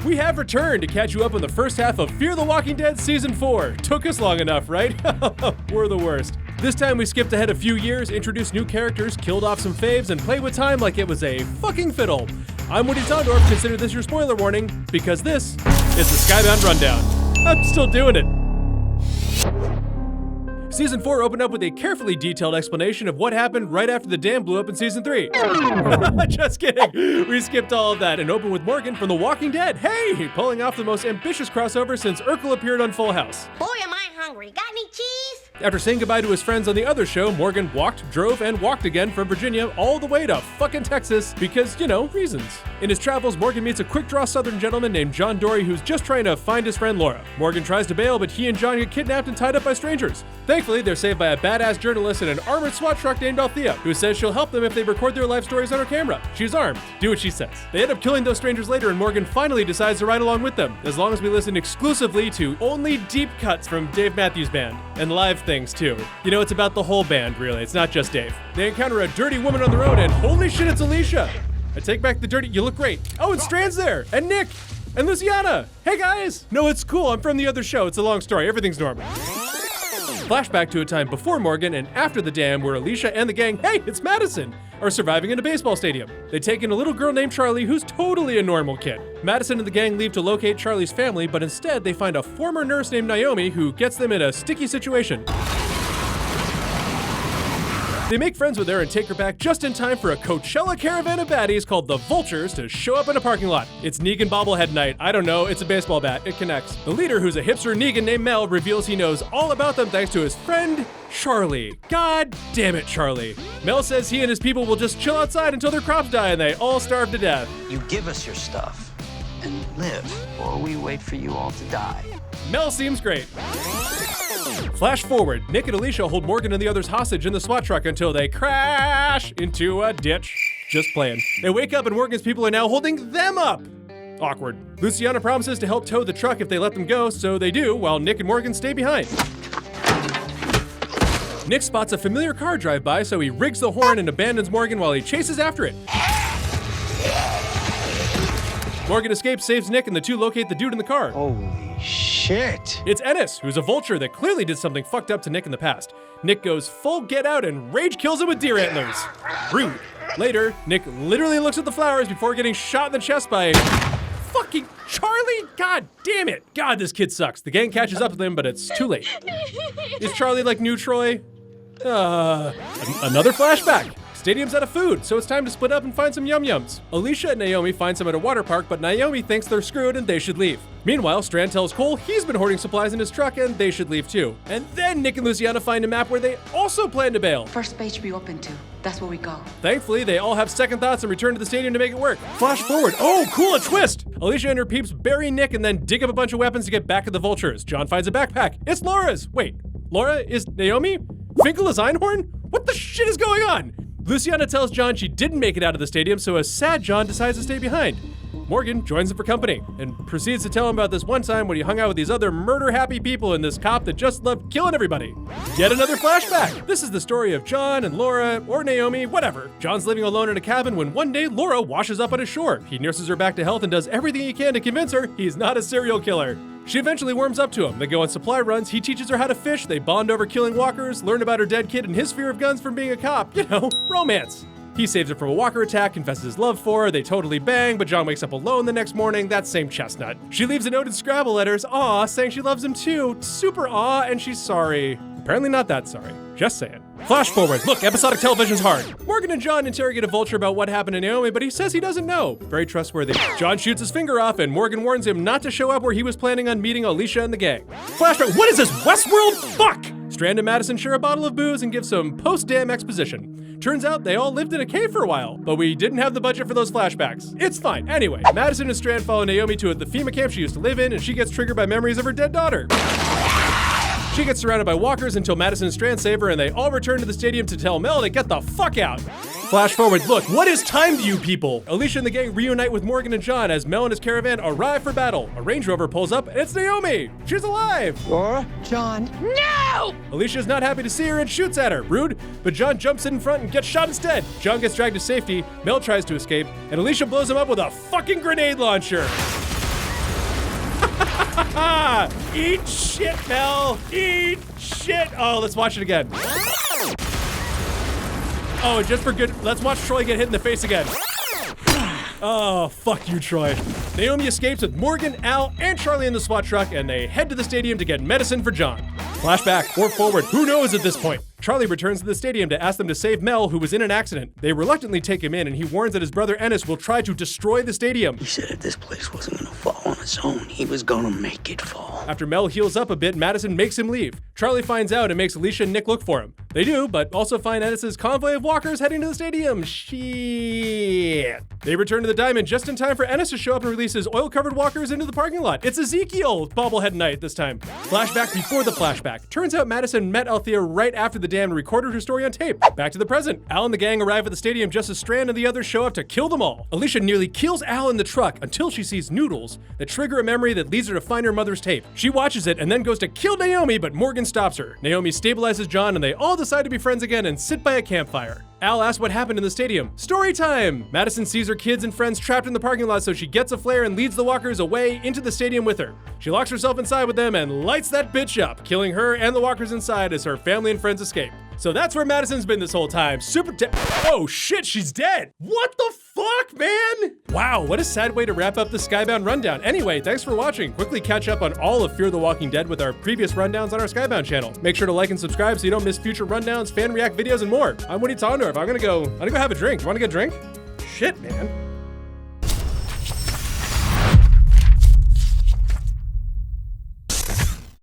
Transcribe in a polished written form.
We have returned to catch you up on the first half of Fear the Walking Dead Season 4. Took us long enough, right? We're the worst. This time we skipped ahead a few years, introduced new characters, killed off some faves, and played with time like it was a fucking fiddle. I'm Woody Tondorf, consider this your spoiler warning, because this is the Skybound Rundown. I'm still doing it. Season 4 opened up with a carefully detailed explanation of what happened right after the dam blew up in Season 3. Just kidding. We skipped all of that and opened with Morgan from The Walking Dead. Hey! Pulling off the most ambitious crossover since Urkel appeared on Full House. Boy, am I hungry. Got any cheese? After saying goodbye to his friends on the other show, Morgan walked, drove, and walked again from Virginia all the way to fucking Texas because, reasons. In his travels, Morgan meets a quick-draw southern gentleman named John Dory who's just trying to find his friend Laura. Morgan tries to bail, but he and John get kidnapped and tied up by strangers. Thankfully, they're saved by a badass journalist in an armored SWAT truck named Althea, who says she'll help them if they record their life stories on her camera. She's armed. Do what she says. They end up killing those strangers later, and Morgan finally decides to ride along with them, as long as we listen exclusively to only deep cuts from Dave Matthews Band, and live things too. It's about the whole band, really. It's not just Dave. They encounter a dirty woman on the road, and holy shit, it's Alicia! I take back the dirty. You look great. Oh, and Strand's there, and Nick, and Luciana. Hey guys! No, it's cool. I'm from the other show. It's a long story. Everything's normal. Flashback to a time before Morgan and after the dam where Alicia and the gang, hey, it's Madison, are surviving in a baseball stadium. They take in a little girl named Charlie who's totally a normal kid. Madison and the gang leave to locate Charlie's family, but instead they find a former nurse named Naomi who gets them in a sticky situation. They make friends with her and take her back just in time for a Coachella caravan of baddies called the Vultures to show up in a parking lot. It's Negan bobblehead night. I don't know, it's a baseball bat. It connects. The leader, who's a hipster Negan named Mel, reveals he knows all about them thanks to his friend, Charlie. God damn it, Charlie. Mel says he and his people will just chill outside until their crops die and they all starve to death. You give us your stuff and live, or we wait for you all to die. Mel seems great. Flash forward, Nick and Alicia hold Morgan and the others hostage in the SWAT truck until they crash into a ditch. Just playing. They wake up and Morgan's people are now holding them up. Awkward. Luciana promises to help tow the truck if they let them go, so they do, while Nick and Morgan stay behind. Nick spots a familiar car drive by, so he rigs the horn and abandons Morgan while he chases after it. Morgan escapes, saves Nick, and the two locate the dude in the car. Holy shit. It's Ennis, who's a vulture that clearly did something fucked up to Nick in the past. Nick goes full get out and rage kills him with deer antlers. Rude. Later, Nick literally looks at the flowers before getting shot in the chest by fucking Charlie? God damn it. God, this kid sucks. The gang catches up with him, but it's too late. Is Charlie like new Troy? Another flashback. Stadium's out of food, so it's time to split up and find some yum-yums. Alicia and Naomi find some at a water park, but Naomi thinks they're screwed and they should leave. Meanwhile, Strand tells Cole he's been hoarding supplies in his truck and they should leave too. And then Nick and Luciana find a map where they also plan to bail. First page we open to. That's where we go. Thankfully, they all have second thoughts and return to the stadium to make it work. Flash forward. Oh, cool, a twist! Alicia and her peeps bury Nick and then dig up a bunch of weapons to get back at the Vultures. John finds a backpack. It's Laura's! Wait, Laura is Naomi? Finkel is Einhorn? What the shit is going on? Luciana tells John she didn't make it out of the stadium, so a sad John decides to stay behind. Morgan joins him for company and proceeds to tell him about this one time when he hung out with these other murder-happy people and this cop that just loved killing everybody. Yet another flashback. This is the story of John and Laura, or Naomi, whatever. John's living alone in a cabin when one day Laura washes up on his shore. He nurses her back to health and does everything he can to convince her he's not a serial killer. She eventually warms up to him. They go on supply runs, he teaches her how to fish, they bond over killing walkers, learn about her dead kid and his fear of guns from being a cop. Romance. He saves her from a walker attack, confesses his love for her, they totally bang, but John wakes up alone the next morning, that same chestnut. She leaves a note in Scrabble letters, aw, saying she loves him too, super aw, and she's sorry. Apparently not that sorry, just saying. Flash forward, look, episodic television's hard. Morgan and John interrogate a vulture about what happened to Naomi, but he says he doesn't know. Very trustworthy. John shoots his finger off, and Morgan warns him not to show up where he was planning on meeting Alicia and the gang. Flashback, what is this, Westworld? Fuck! Strand and Madison share a bottle of booze and give some post-dam exposition. Turns out they all lived in a cave for a while, but we didn't have the budget for those flashbacks. It's fine. Anyway, Madison and Strand follow Naomi to the FEMA camp she used to live in, and she gets triggered by memories of her dead daughter. She gets surrounded by walkers until Madison and Strand save her, and they all return to the stadium to tell Mel to get the fuck out. Flash forward, look, what is time to you people? Alicia and the gang reunite with Morgan and John as Mel and his caravan arrive for battle. A Range Rover pulls up, and it's Naomi. She's alive. Laura? John. No! Alicia's not happy to see her and shoots at her. Rude, but John jumps in front and gets shot instead. John gets dragged to safety, Mel tries to escape, and Alicia blows him up with a fucking grenade launcher. Eat shit, Mel. Eat shit. Oh, let's watch it again. Oh, and just for good, let's watch Troy get hit in the face again. Oh, fuck you, Troy. Naomi escapes with Morgan, Al, and Charlie in the SWAT truck, and they head to the stadium to get medicine for John. Flashback or forward, who knows at this point? Charlie returns to the stadium to ask them to save Mel, who was in an accident. They reluctantly take him in, and he warns that his brother Ennis will try to destroy the stadium. He said if this place wasn't gonna fall on its own, he was gonna make it fall. After Mel heals up a bit, Madison makes him leave. Charlie finds out and makes Alicia and Nick look for him. They do, but also find Ennis's convoy of walkers heading to the stadium. Shit. They return to the Diamond just in time for Ennis to show up and release his oil-covered walkers into the parking lot. It's Ezekiel bobblehead night this time. Flashback before the flashback. Turns out Madison met Althea right after the dam and recorded her story on tape. Back to the present. Al and the gang arrive at the stadium just as Strand and the others show up to kill them all. Alicia nearly kills Al in the truck until she sees noodles that trigger a memory that leads her to find her mother's tape. She watches it and then goes to kill Naomi, but Morgan stops her. Naomi stabilizes John and they all decide to be friends again and sit by a campfire. Al asks what happened in the stadium. Story time! Madison sees her kids and friends trapped in the parking lot, so she gets a flare and leads the walkers away into the stadium with her. She locks herself inside with them and lights that bitch up, killing her and the walkers inside as her family and friends escape. So that's where Madison's been this whole time. Oh shit, she's dead! What the fuck, man? Wow, what a sad way to wrap up the Skybound Rundown. Anyway, thanks for watching. Quickly catch up on all of Fear the Walking Dead with our previous rundowns on our Skybound channel. Make sure to like and subscribe so you don't miss future rundowns, fan react videos, and more. I'm Woody Tondorf. I'm gonna go have a drink. You wanna get a drink? Shit, man.